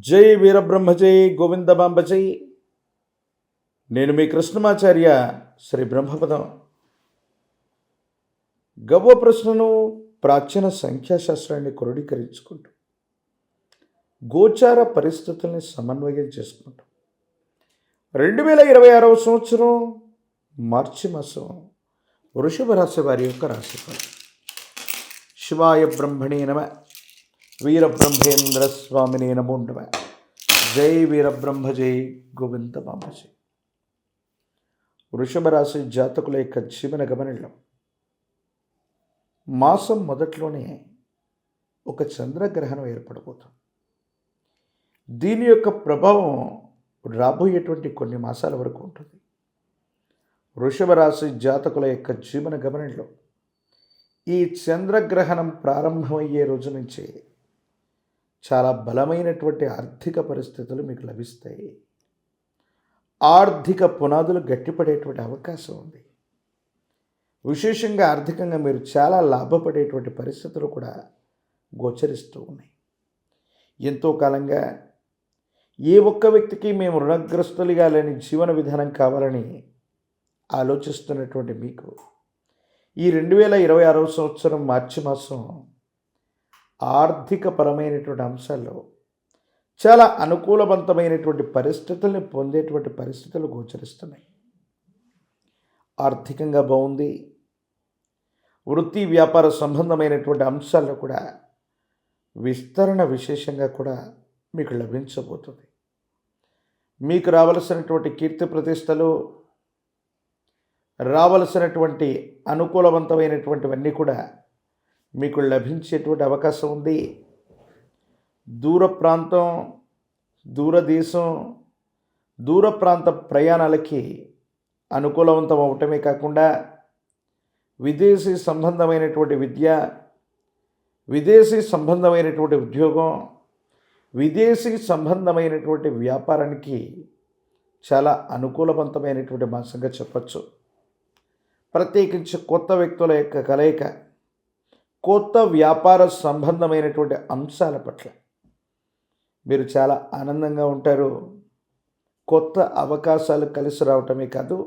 జై వీరబ్రహ్మ జై గోవిందమాంబ జై. నేను మీ కృష్ణమాచార్య శ్రీ బ్రహ్మపదం. గవ్వ ప్రశ్నను ప్రాచీన సంఖ్యాశాస్త్రాన్ని క్రోడీకరించుకుంటూ గోచార పరిస్థితుల్ని సమన్వయం చేసుకుంటూ 2026వ సంవత్సరం మార్చి మాసం వృషభ రాశి వారి యొక్క రాశిఫలం. శివాయ బ్రహ్మణే నమ. వీరబ్రహ్మేంద్ర స్వామినే నమో నమ. జై వీరబ్రహ్మ జై గోవిందమాంబ జై. వృషభ రాశి జాతకుల యొక్క జీవన గమనంలో మాసం మొదట్లోనే ఒక చంద్రగ్రహణం ఏర్పడబోతుంది. దీని యొక్క ప్రభావం రాబోయేటువంటి కొన్ని మాసాల వరకు ఉంటుంది. వృషభ రాశి జాతకుల యొక్క జీవన గమనంలో ఈ చంద్రగ్రహణం ప్రారంభమయ్యే రోజు నుంచి చాలా బలమైనటువంటి ఆర్థిక పరిస్థితులు మీకు లభిస్తాయి. ఆర్థిక పునాదులు గట్టిపడేటువంటి అవకాశం ఉంది. విశేషంగా ఆర్థికంగా మీరు చాలా లాభపడేటువంటి పరిస్థితులు కూడా గోచరిస్తూ ఉన్నాయి. ఎంతో కాలంగా ఏ ఒక్క వ్యక్తికి మేము రుణగ్రస్తులుగా లేని జీవన విధానం కావాలని ఆలోచిస్తున్నటువంటి మీకు ఈ 2026వ సంవత్సరం మార్చి మాసం ఆర్థికపరమైనటువంటి అంశాల్లో చాలా అనుకూలవంతమైనటువంటి పరిస్థితుల్ని పొందేటువంటి పరిస్థితులు గోచరిస్తున్నాయి. ఆర్థికంగా బాగుంది. వృత్తి వ్యాపార సంబంధమైనటువంటి అంశాల్లో కూడా విస్తరణ విశేషంగా కూడా మీకు లభించబోతుంది. మీకు రావలసినటువంటి కీర్తి ప్రతిష్టలు, రావలసినటువంటి అనుకూలవంతమైనటువంటివన్నీ కూడా మీకు లభించేటువంటి అవకాశం ఉంది. దూర ప్రాంతం, దూరదేశం, దూర ప్రాంత ప్రయాణాలకి అనుకూలవంతం అవటమే కాకుండా విదేశీ సంబంధమైనటువంటి విద్య, విదేశీ సంబంధమైనటువంటి ఉద్యోగం, విదేశీ సంబంధమైనటువంటి వ్యాపారానికి చాలా అనుకూలవంతమైనటువంటి మాసంగా చెప్పచ్చు. ప్రత్యేకించి కొత్త వ్యక్తుల యొక్క కలయిక, కొత్త వ్యాపార సంబంధమైనటువంటి అంశాల పట్ల మీరు చాలా ఆనందంగా ఉంటారు. కొత్త అవకాశాలు కలిసి రావటమే కాదు,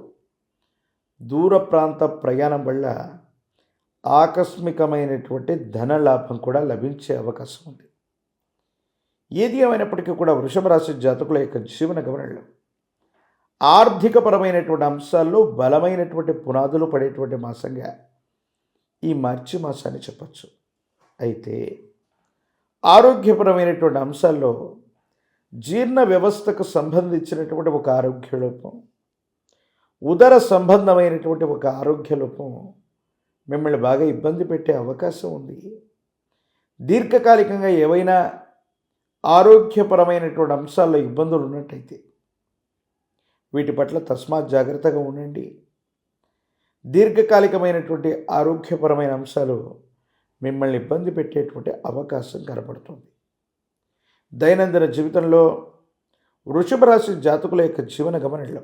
దూర ప్రాంత ప్రయాణం వల్ల ఆకస్మికమైనటువంటి ధనలాభం కూడా లభించే అవకాశం ఉంది. ఏది ఏమైనప్పటికీ కూడా వృషభ రాశి జాతకుల యొక్క జీవన గమనంలో ఆర్థికపరమైనటువంటి అంశాల్లో బలమైనటువంటి పునాదులు పడేటువంటి మాసంగా ఈ మార్చి మాసాన్ని చెప్పచ్చు. అయితే ఆరోగ్యపరమైనటువంటి అంశాల్లో జీర్ణ వ్యవస్థకు సంబంధించినటువంటి ఒక ఆరోగ్య లోపం, ఉదర సంబంధమైనటువంటి ఒక ఆరోగ్య లోపం మిమ్మల్ని బాగా ఇబ్బంది పెట్టే అవకాశం ఉంది. దీర్ఘకాలికంగా ఏవైనా ఆరోగ్యపరమైనటువంటి అంశాల్లో ఇబ్బందులు ఉన్నట్టయితే వీటి పట్ల తస్మాత్ జాగ్రత్తగా ఉండండి. దీర్ఘకాలికమైనటువంటి ఆరోగ్యపరమైన అంశాలు మిమ్మల్ని ఇబ్బంది పెట్టేటువంటి అవకాశం కనపడుతుంది. దైనందిన జీవితంలో వృషభ రాశి జాతకుల యొక్క జీవన గమనంలో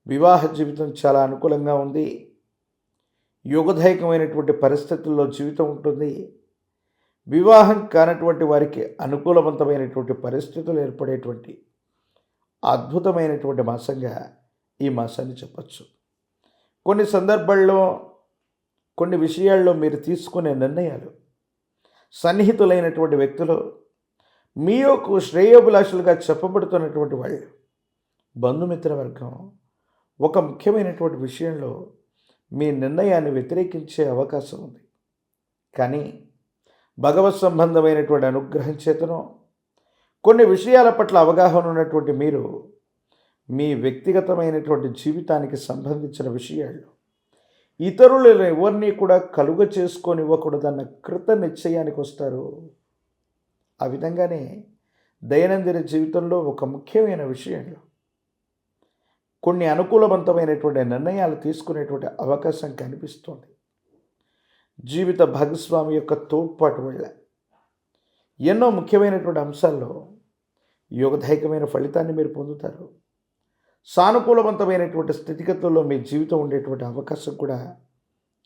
వివాహ జీవితం చాలా అనుకూలంగా ఉంది. యోగదాయకమైనటువంటి పరిస్థితుల్లో జీవితం ఉంటుంది. వివాహం కానటువంటి వారికి అనుకూలవంతమైనటువంటి పరిస్థితులు ఏర్పడేటువంటి అద్భుతమైనటువంటి మాసంగా ఈ మాసాన్ని చెప్పచ్చు. కొన్ని సందర్భాల్లో, కొన్ని విషయాల్లో మీరు తీసుకునే నిర్ణయాలు సన్నిహితులైనటువంటి వ్యక్తులు, మీ యొక్క శ్రేయోభిలాషులుగా చెప్పబడుతున్నటువంటి వాళ్ళు, బంధుమిత్ర వర్గం ఒక ముఖ్యమైనటువంటి విషయంలో మీ నిర్ణయాన్ని వ్యతిరేకించే అవకాశం ఉంది. కానీ భగవత్ సంబంధమైనటువంటి అనుగ్రహం చేతనో కొన్ని విషయాల పట్ల అవగాహన ఉన్నటువంటి మీరు మీ వ్యక్తిగతమైనటువంటి జీవితానికి సంబంధించిన విషయాల్లో ఇతరులను ఎవరిని కూడా కలుగ చేసుకొని ఇవ్వకూడదన్న కృత నిశ్చయానికి వస్తారు. ఆ విధంగానే దైనందిన జీవితంలో ఒక ముఖ్యమైన విషయంలో కొన్ని అనుకూలవంతమైనటువంటి నిర్ణయాలు తీసుకునేటువంటి అవకాశం కనిపిస్తుంది. జీవిత భాగస్వామి యొక్క తోడ్పాటు వల్ల ఎన్నో ముఖ్యమైనటువంటి అంశాల్లో యోగదాయకమైన ఫలితాన్ని మీరు పొందుతారు. సానుకూలవంతమైనటువంటి స్థితిగతుల్లో మీ జీవితం ఉండేటువంటి అవకాశం కూడా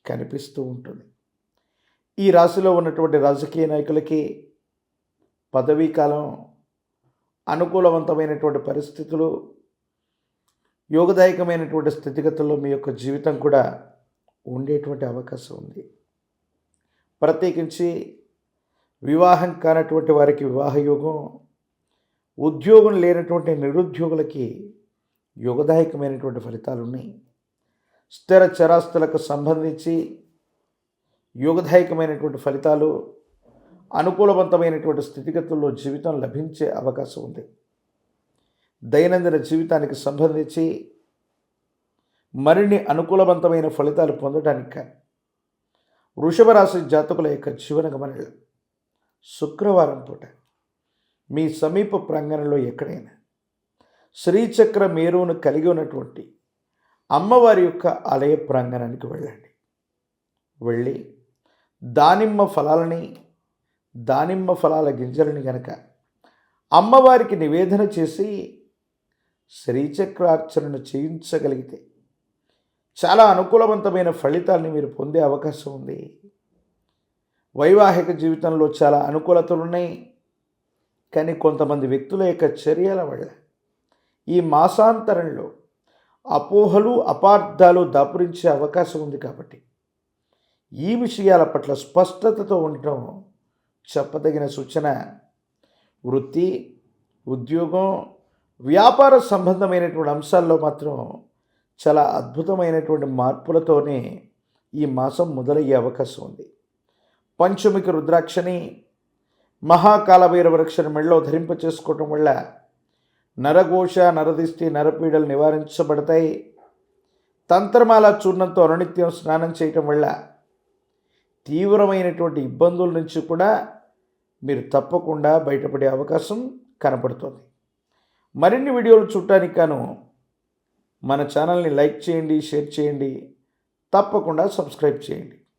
కనిపిస్తూ ఉంటుంది. ఈ రాశిలో ఉన్నటువంటి రాజకీయ నాయకులకి పదవీ కాలం అనుకూలవంతమైనటువంటి పరిస్థితులు, యోగదాయకమైనటువంటి స్థితిగతుల్లో మీ యొక్క జీవితం కూడా ఉండేటువంటి అవకాశం ఉంది. ప్రత్యేకించి వివాహం కానటువంటి వారికి వివాహ యోగం, ఉద్యోగం లేనటువంటి నిరుద్యోగులకి యోగదాయకమైనటువంటి ఫలితాలు ఉన్నాయి. స్థిర చరాస్తులకు సంబంధించి యోగదాయకమైనటువంటి ఫలితాలు, అనుకూలవంతమైనటువంటి స్థితిగతుల్లో జీవితం లభించే అవకాశం ఉంది. దైనందిన జీవితానికి సంబంధించి మరిన్ని అనుకూలవంతమైన ఫలితాలు పొందడానికి వృషభ రాశి జాతకుల యొక్క జీవన గమనాలు శుక్రవారం పూట మీ సమీప ప్రాంగణంలో ఎక్కడైనా శ్రీచక్ర మేరును కలిగి ఉన్నటువంటి అమ్మవారి యొక్క ఆలయ ప్రాంగణానికి వెళ్ళండి. వెళ్ళి దానిమ్మ ఫలాల గింజలని గనక అమ్మవారికి నివేదన చేసి శ్రీచక్రార్చనను చేయించగలిగితే చాలా అనుకూలవంతమైన ఫలితాలని మీరు పొందే అవకాశం ఉంది. వైవాహిక జీవితంలో చాలా అనుకూలతలు ఉన్నాయి. కానీ కొంతమంది వ్యక్తుల యొక్క చర్యల వల్ల ఈ మాసాంతరంలో అపోహలు, అపార్థాలు దాపురించే అవకాశం ఉంది. కాబట్టి ఈ విషయాల పట్ల స్పష్టతతో ఉండటం చెప్పదగిన సూచన. వృత్తి, ఉద్యోగం, వ్యాపార సంబంధమైనటువంటి అంశాల్లో మాత్రం చాలా అద్భుతమైనటువంటి మార్పులతోనే ఈ మాసం మొదలయ్యే అవకాశం ఉంది. పంచముఖి రుద్రాక్షని, మహాకాలభైరవ వృక్షను మెడలో ధరింప చేసుకోవటం వల్ల నరఘోష, నరదిష్టి, నరపీడలు నివారించబడతాయి. తంత్రమాల చూర్ణంతో అనునిత్యం స్నానం చేయటం వల్ల తీవ్రమైనటువంటి ఇబ్బందుల నుంచి కూడా మీరు తప్పకుండా బయటపడే అవకాశం కనపడుతుంది. మరిన్ని వీడియోలు చూడటానికి గాను మన ఛానల్ని లైక్ చేయండి, షేర్ చేయండి, తప్పకుండా సబ్స్క్రైబ్ చేయండి.